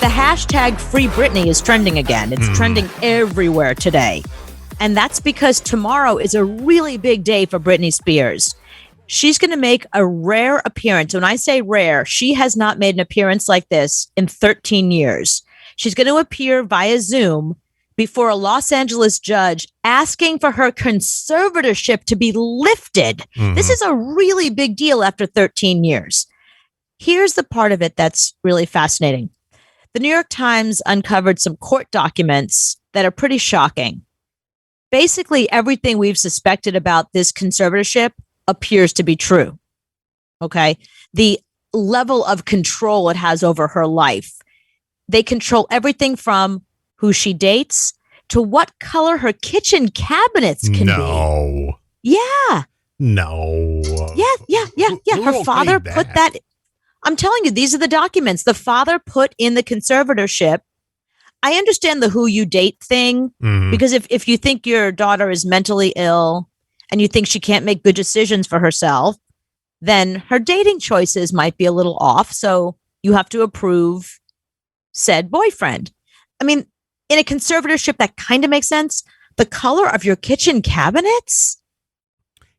the hashtag Free Britney is trending again. It's trending everywhere today. And that's because tomorrow is a really big day for Britney Spears. She's going to make a rare appearance. When I say rare, she has not made an appearance like this in 13 years. She's going to appear via Zoom before a Los Angeles judge asking for her conservatorship to be lifted. This is a really big deal after 13 years. Here's the part of it that's really fascinating. The New York Times uncovered some court documents that are pretty shocking. Basically, everything we've suspected about this conservatorship appears to be true. Okay. The level of control it has over her life. They control everything from who she dates to what color her kitchen cabinets can be. Yeah. No. Yeah. Her father put that. I'm telling you, these are the documents. The father put in the conservatorship. I understand the who you date thing, because if you think your daughter is mentally ill and you think she can't make good decisions for herself, then her dating choices might be a little off. So you have to approve said boyfriend. I mean, in a conservatorship, that kind of makes sense. The color of your kitchen cabinets?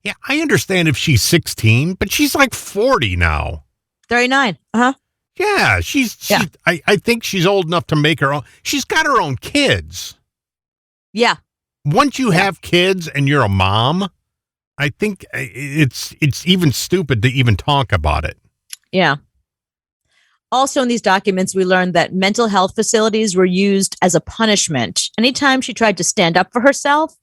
Yeah, I understand if she's 16, but she's like 40 now. 39. Uh-huh. Yeah, I think she's old enough to make her own. She's got her own kids. Yeah. Once you have kids and you're a mom, I think it's even stupid to even talk about it. Yeah. Also in these documents, we learned that mental health facilities were used as a punishment. Anytime she tried to stand up for herself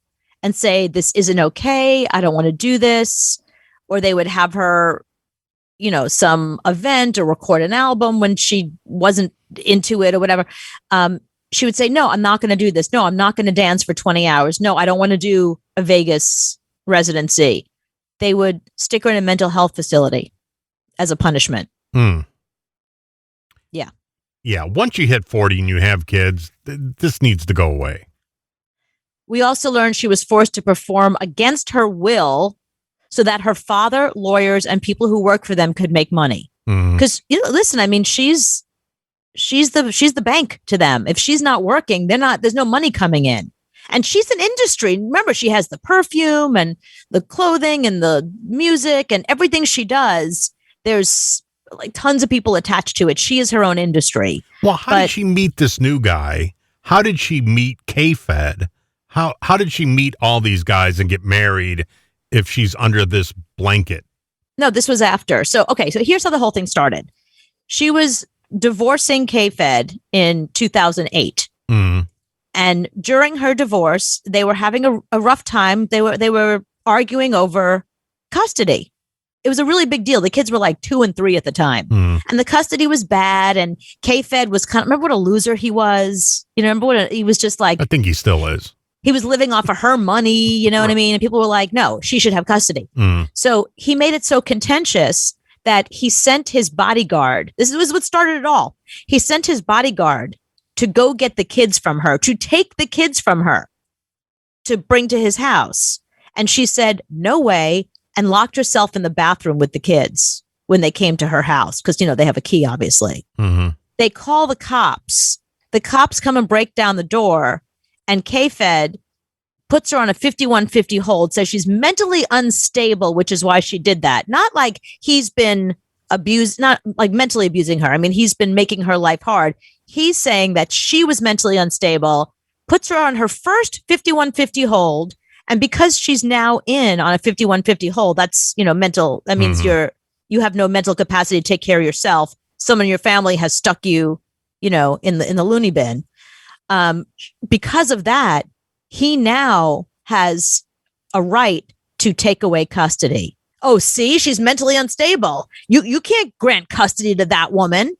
and say, this isn't okay, I don't want to do this, or they would have her, some event or record an album when she wasn't into it or whatever. She would say, no, I'm not going to do this. No, I'm not going to dance for 20 hours. No, I don't want to do a Vegas residency. They would stick her in a mental health facility as a punishment. Yeah. Yeah. Once you hit 40 and you have kids, this needs to go away. We also learned she was forced to perform against her will so that her father, lawyers, and people who work for them could make money. Because listen, I mean, she's the bank to them. If she's not working, there's no money coming in. And she's an industry. Remember, she has the perfume and the clothing and the music and everything she does. There's like tons of people attached to it. She is her own industry. Well, how did she meet this new guy? How did she meet K-Fed? How did she meet all these guys and get married if she's under this blanket? No, this was after. So here's how the whole thing started. She was divorcing K-Fed in 2008. And during her divorce, they were having a rough time. They were arguing over custody. It was a really big deal. The kids were like 2 and 3 at the time. And the custody was bad. And K-Fed was remember what a loser he was? Remember what he was just like? I think he still is. He was living off of her money, you know what I mean? And people were like, no, she should have custody. So he made it so contentious that he sent his bodyguard. This was what started it all. He sent his bodyguard to go get the kids from her, to take the kids from her, to bring to his house. And she said, no way, and locked herself in the bathroom with the kids when they came to her house. Because, they have a key, obviously. They call the cops. The cops come and break down the door. And K-Fed puts her on a 5150 hold, says she's mentally unstable, which is why she did that. Not like he's been abused, not like mentally abusing her. I mean, he's been making her life hard. He's saying that she was mentally unstable, puts her on her first 5150 hold. And because she's now in on a 5150 hold, that's, mental. That means you have no mental capacity to take care of yourself. Someone in your family has stuck you, in the loony bin. Because of that, he now has a right to take away custody. Oh, see, she's mentally unstable. You can't grant custody to that woman.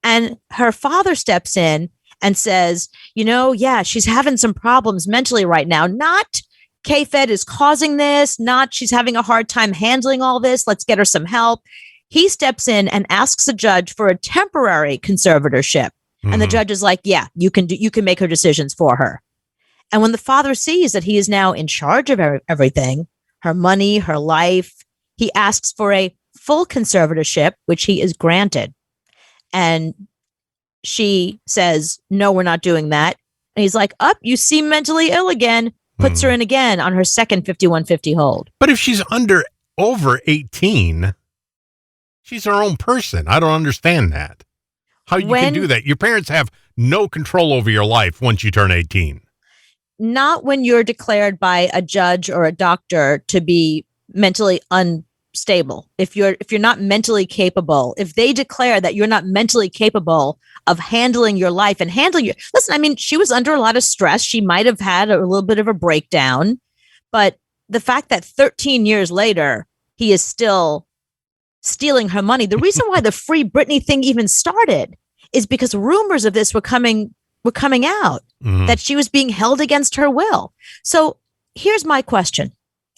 And her father steps in and says, she's having some problems mentally right now. Not K-Fed is causing this, not she's having a hard time handling all this. Let's get her some help. He steps in and asks the judge for a temporary conservatorship. And the judge is like, yeah, you can make her decisions for her. And when the father sees that he is now in charge of everything, her money, her life, he asks for a full conservatorship, which he is granted. And she says, no, we're not doing that. And he's like, up, you seem mentally ill again. Puts her in again on her second 5150 hold. But if she's over 18, she's her own person. I don't understand that. How you can do that. Your parents have no control over your life once you turn 18. Not when you're declared by a judge or a doctor to be mentally unstable. If you're not mentally capable, if they declare that you're not mentally capable of handling your life and listen, I mean, she was under a lot of stress. She might have had a little bit of a breakdown, but the fact that 13 years later, he is still stealing her money. The reason why the Free Britney thing even started is because rumors of this were coming out, that she was being held against her will. So here's my question.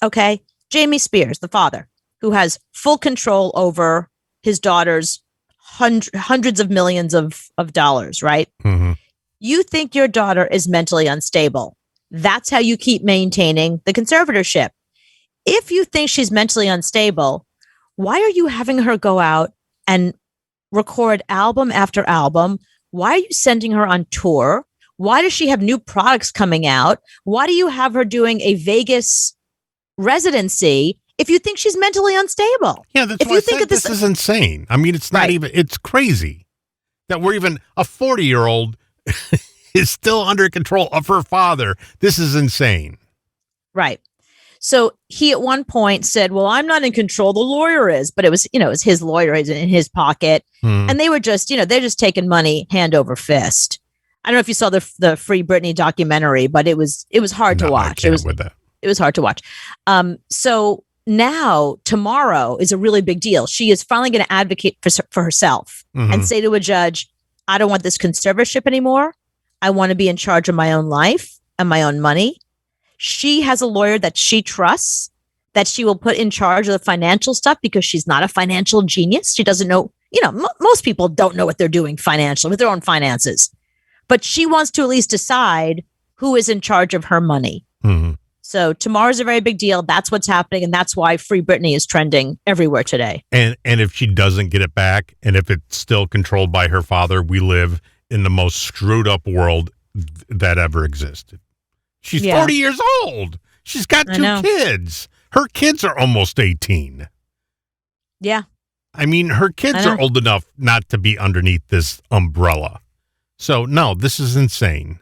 Okay. Jamie Spears, the father, who has full control over his daughter's hundreds of millions of dollars, right? Mm-hmm. You think your daughter is mentally unstable. That's how you keep maintaining the conservatorship. If you think she's mentally unstable, why are you having her go out and record album after album? Why are you sending her on tour? Why does she have new products coming out? Why do you have her doing a Vegas residency if you think she's mentally unstable? Yeah, that's why I think this is insane. I mean, it's not even, it's crazy that we're even, a 40-year-old is still under control of her father. This is insane. Right. So he at one point said, well, I'm not in control. The lawyer is, but it was his lawyer is in his pocket. And they were just, they're just taking money hand over fist. I don't know if you saw the Free Britney documentary, but it was hard to watch. It was hard to watch. So now tomorrow is a really big deal. She is finally going to advocate for herself and say to a judge, I don't want this conservatorship anymore. I want to be in charge of my own life and my own money. She has a lawyer that she trusts, that she will put in charge of the financial stuff because she's not a financial genius. She doesn't know, most people don't know what they're doing financially with their own finances. But she wants to at least decide who is in charge of her money. Mm-hmm. So tomorrow's a very big deal. That's what's happening. And that's why Free Britney is trending everywhere today. And if she doesn't get it back, and if it's still controlled by her father, we live in the most screwed up world that ever existed. She's 40 years old. She's got two kids. Her kids are almost 18. Yeah. I mean, her kids are old enough not to be underneath this umbrella. So, no, this is insane.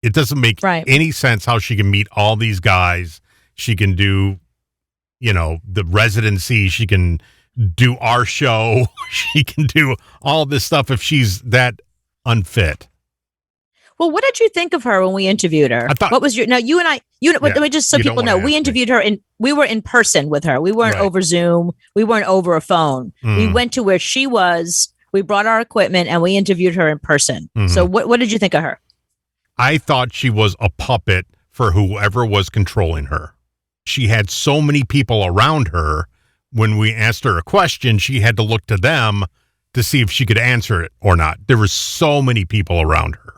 It doesn't make any sense how she can meet all these guys. She can do, the residency. She can do our show. She can do all this stuff if she's that unfit. Well, what did you think of her when we interviewed her? What was let me just so people know, we interviewed her we were in person with her. We weren't over Zoom. We weren't over a phone. We went to where she was. We brought our equipment and we interviewed her in person. So what did you think of her? I thought she was a puppet for whoever was controlling her. She had so many people around her. When we asked her a question, she had to look to them to see if she could answer it or not. There were so many people around her.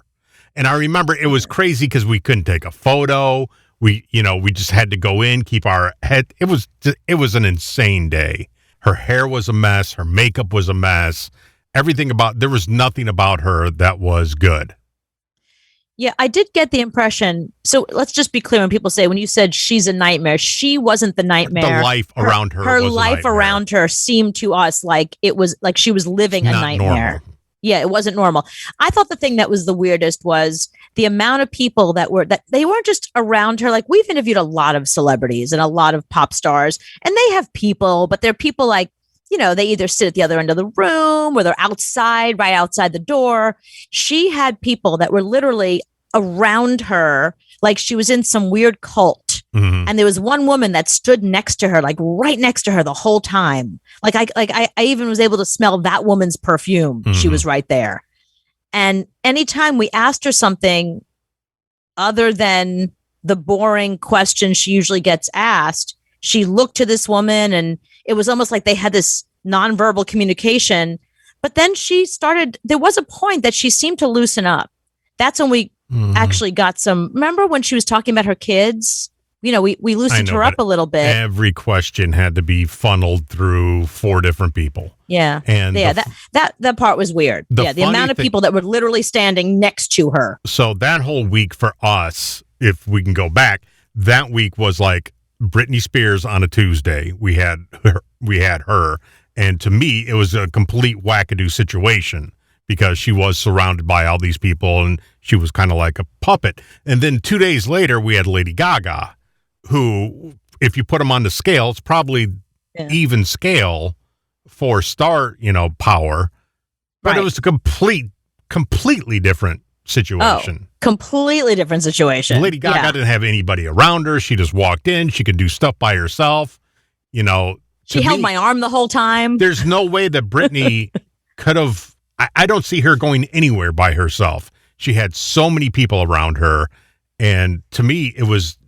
And I remember it was crazy because we couldn't take a photo. We just had to go in, keep our head. It was an insane day. Her hair was a mess. Her makeup was a mess. There was nothing about her that was good. Yeah, I did get the impression. So let's just be clear when people say, when you said she's a nightmare, she wasn't the nightmare. The life around her. Her life around her seemed to us like it was like she was living a nightmare. Normal. Yeah, it wasn't normal. I thought the thing that was the weirdest was the amount of people that they weren't just around her. Like, we've interviewed a lot of celebrities and a lot of pop stars, and they have people, but they're people like, they either sit at the other end of the room or they're outside, right outside the door. She had people that were literally around her like she was in some weird cult. And there was one woman that stood next to her, like right next to her the whole time. I even was able to smell that woman's perfume. She was right there. And anytime we asked her something other than the boring question she usually gets asked, she looked to this woman and it was almost like they had this nonverbal communication. But then there was a point that she seemed to loosen up. That's when we actually got remember when she was talking about her kids? we loosened her up a little bit. Every question had to be funneled through 4 different people. Yeah. And that part was weird. The amount of people that were literally standing next to her. So that whole week for us, if we can go back, that week was like Britney Spears on a Tuesday. We had her. And to me, it was a complete wackadoo situation because she was surrounded by all these people and she was kind of like a puppet. And then 2 days later, we had Lady Gaga, who, if you put them on the scale, it's probably even scale for star, power. But It was a completely different situation. Oh, completely different situation. Lady Gaga didn't have anybody around her. She just walked in. She could do stuff by herself. She held my arm the whole time. There's no way that Britney could have. I don't see her going anywhere by herself. She had so many people around her. And to me,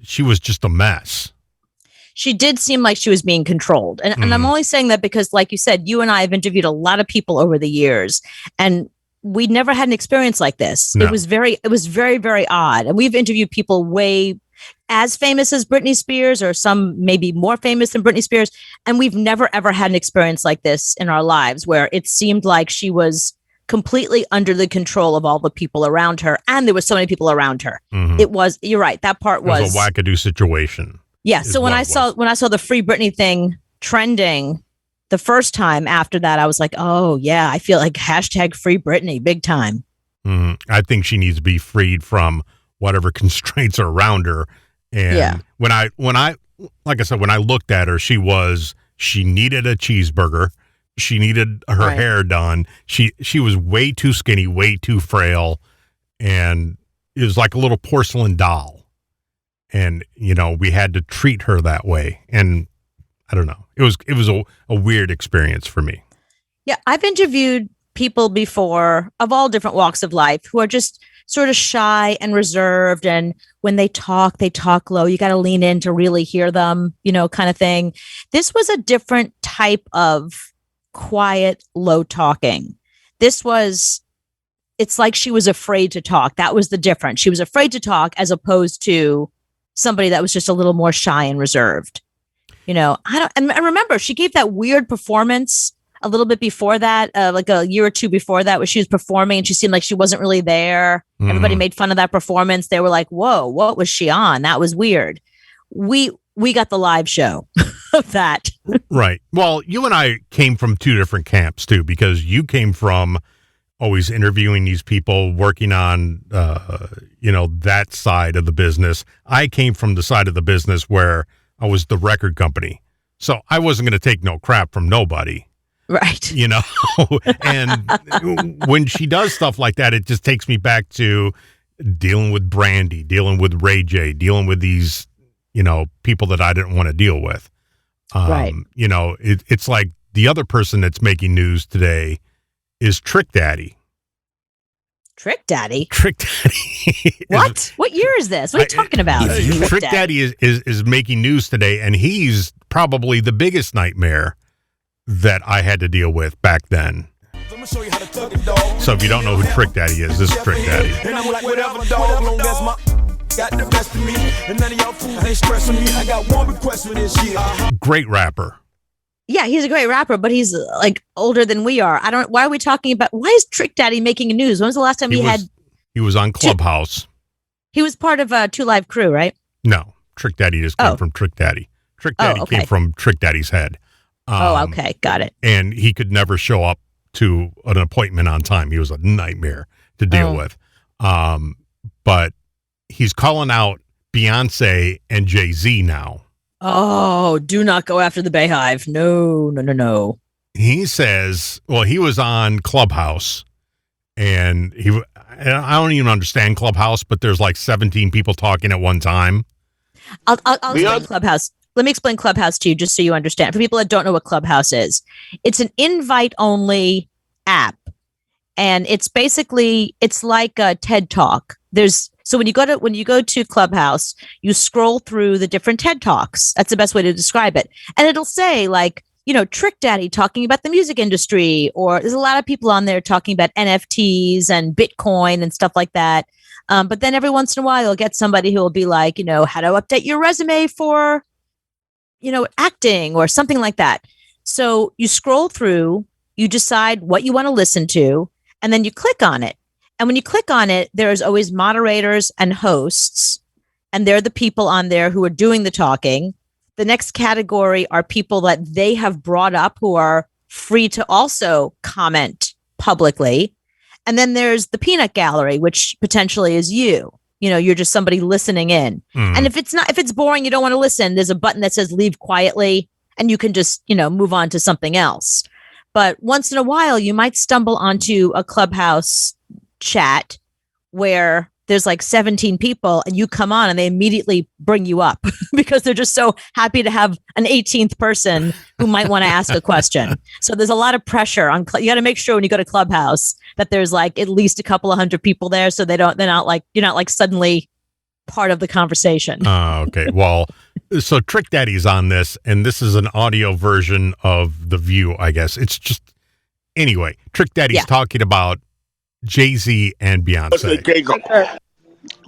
she was just a mess. She did seem like she was being controlled. And I'm only saying that because, like you said, you and I have interviewed a lot of people over the years, and we never had an experience like this. No. It was very, very odd. And we've interviewed people way as famous as Britney Spears, or some maybe more famous than Britney Spears. And we've never, ever had an experience like this in our lives where it seemed like she was completely under the control of all the people around her. And there were so many people around her. Mm-hmm. You're right. That part was a wackadoo situation. Yeah. So when I saw the Free Britney thing trending the first time after that, I was like, oh yeah, I feel like hashtag Free Britney big time. Mm-hmm. I think she needs to be freed from whatever constraints are around her. And when I like I said, when I looked at her, she needed a cheeseburger. She needed her hair done. She was way too skinny, way too frail. And it was like a little porcelain doll. And, we had to treat her that way. And I don't know. It was a weird experience for me. Yeah. I've interviewed people before of all different walks of life who are just sort of shy and reserved. And when they talk low. You got to lean in to really hear them, kind of thing. This was a different type of quiet, low talking. It's like she was afraid to talk. That was the difference. She was afraid to talk as opposed to somebody that was just a little more shy and reserved. I remember she gave that weird performance a little bit before that, like a year or two before that, where she was performing and she seemed like she wasn't really there. Mm. Everybody made fun of that performance. They were like, whoa, what was she on? That was weird. We got the live show of that. Right. Well, you and I came from 2 different camps too, because you came from always interviewing these people, working on, that side of the business. I came from the side of the business where I was the record company. So I wasn't going to take no crap from nobody. Right. And when she does stuff like that, it just takes me back to dealing with Brandy, dealing with Ray J, dealing with these, people that I didn't want to deal with. Right. It's like the other person that's making news today is Trick Daddy. Trick Daddy? Trick Daddy. What? What year is this? What are you talking about? Trick Daddy is making news today, and he's probably the biggest nightmare that I had to deal with back then. So if you don't know who Trick Daddy is, this is Trick Daddy. And I'm like, whatever, dog, long as my got the best of me, and none of y'all fools ain't stressing me. I got one request for this year. Great rapper. Yeah, he's a great rapper, but he's like older than we are. Why are we talking about, why is Trick Daddy making news? When was the last time he was on Clubhouse. He was part of a 2 Live Crew, right? No, Trick Daddy just came from Trick Daddy. Trick Daddy came from Trick Daddy's head. Okay. Got it. And he could never show up to an appointment on time. He was a nightmare to deal with. But he's calling out Beyonce and Jay-Z now. Oh, do not go after the Bayhive. No. He says, well, he was on Clubhouse, and I don't even understand Clubhouse, but there's like 17 people talking at one time. I'll explain Clubhouse. Let me explain Clubhouse to you, just so you understand. For people that don't know what Clubhouse is, it's an invite-only app, and it's like a TED Talk. So when you go to Clubhouse, you scroll through the different TED Talks. That's the best way to describe it, and it'll say like, Trick Daddy talking about the music industry, or there's a lot of people on there talking about NFTs and Bitcoin and stuff like that. But then every once in a while, you'll get somebody who will be like, how to update your resume for, acting or something like that. So you scroll through, you decide what you want to listen to, and then you click on it. And when you click on it, there's always moderators and hosts, and they're the people on there who are doing the talking. The next category are people that they have brought up who are free to also comment publicly. And then there's the peanut gallery, which potentially is you. You're just somebody listening in. And if it's boring, you don't want to listen, there's a button that says leave quietly, and you can just, move on to something else. But once in a while, you might stumble onto a Clubhouse chat where there's like 17 people and you come on and they immediately bring you up because they're just so happy to have an 18th person who might want to ask a question. So there's a lot of pressure on, you got to make sure when you go to Clubhouse that there's like at least a couple of hundred people there. So you're not like suddenly part of the conversation. Okay. Well, so Trick Daddy's on this, and this is an audio version of The View, I guess. It's just, anyway, Trick Daddy's talking about Jay-Z and Beyonce.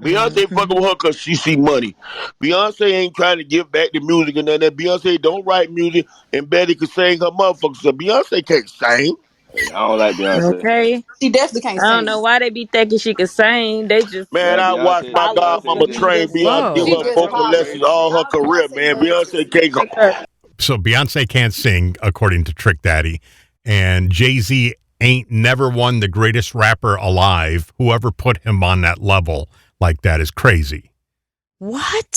Beyonce fucking with her because she see money. Beyonce ain't trying to give back the music and none of that. Beyonce don't write music, and Betty can sing her motherfuckers. So Beyonce can't sing. I don't like Beyonce. Okay. She definitely can't sing. I don't know why they be thinking she can sing. They just I watched my godmama train Beyonce, give her vocal lessons all her career, man. Beyonce can't go. So Beyonce can't sing, according to Trick Daddy, and Jay-Z ain't never won the greatest rapper alive. Whoever put him on that level like that is crazy. What?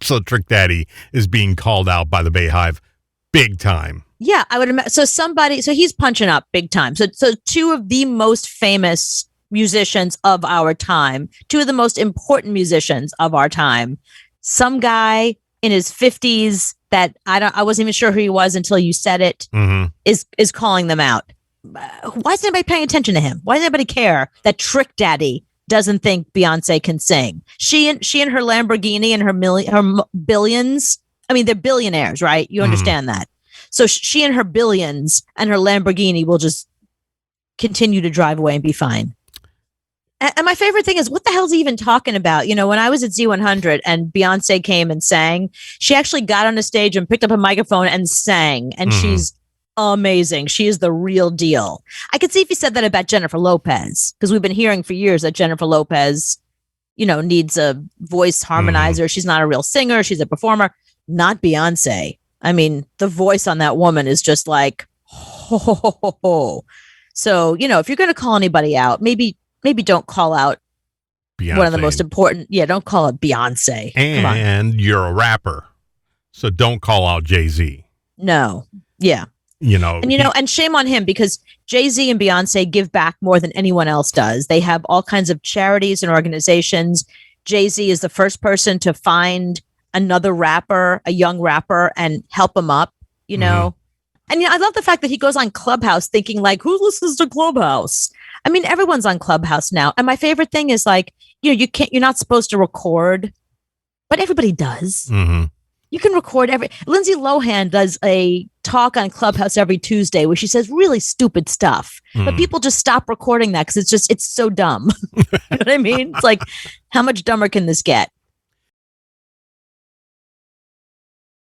so Trick Daddy is being called out by the Bayhive big time. Yeah, I would imagine. So he's punching up big time. So two of the most famous musicians of our time, two of the most important musicians of our time, some guy in his 50s that I wasn't even sure who he was until you said it, is calling them out. Why is anybody paying attention to him? Why does anybody care that Trick Daddy doesn't think Beyonce can sing? She and her Lamborghini and her billions. I mean, they're billionaires, right? You understand that. So she and her billions and her Lamborghini will just continue to drive away and be fine. And my favorite thing is, what the hell is he even talking about? When I was at Z100 and Beyonce came and sang, she actually got on a stage and picked up a microphone and sang. And she's amazing. She is the real deal. I could see if you said that about Jennifer Lopez, because we've been hearing for years that Jennifer Lopez, needs a voice harmonizer. She's not a real singer. She's a performer. Not Beyonce. I mean, the voice on that woman is just like, ho, ho, ho, ho, ho. So, if you're going to call anybody out, maybe don't call out Beyonce. One of the most important. Yeah, don't call it Beyonce. And you're a rapper, so don't call out Jay-Z. No. Yeah. And shame on him, because Jay-Z and Beyonce give back more than anyone else does. They have all kinds of charities and organizations. Jay-Z is the first person to find another rapper, a young rapper, and help him up, And I love the fact that he goes on Clubhouse thinking like, who listens to Clubhouse? I mean, everyone's on Clubhouse now. And my favorite thing is like, you're not supposed to record, but everybody does. You can record Lindsay Lohan does a talk on Clubhouse every Tuesday where she says really stupid stuff, but people just stop recording that because it's so dumb. You know what I mean? It's like, how much dumber can this get?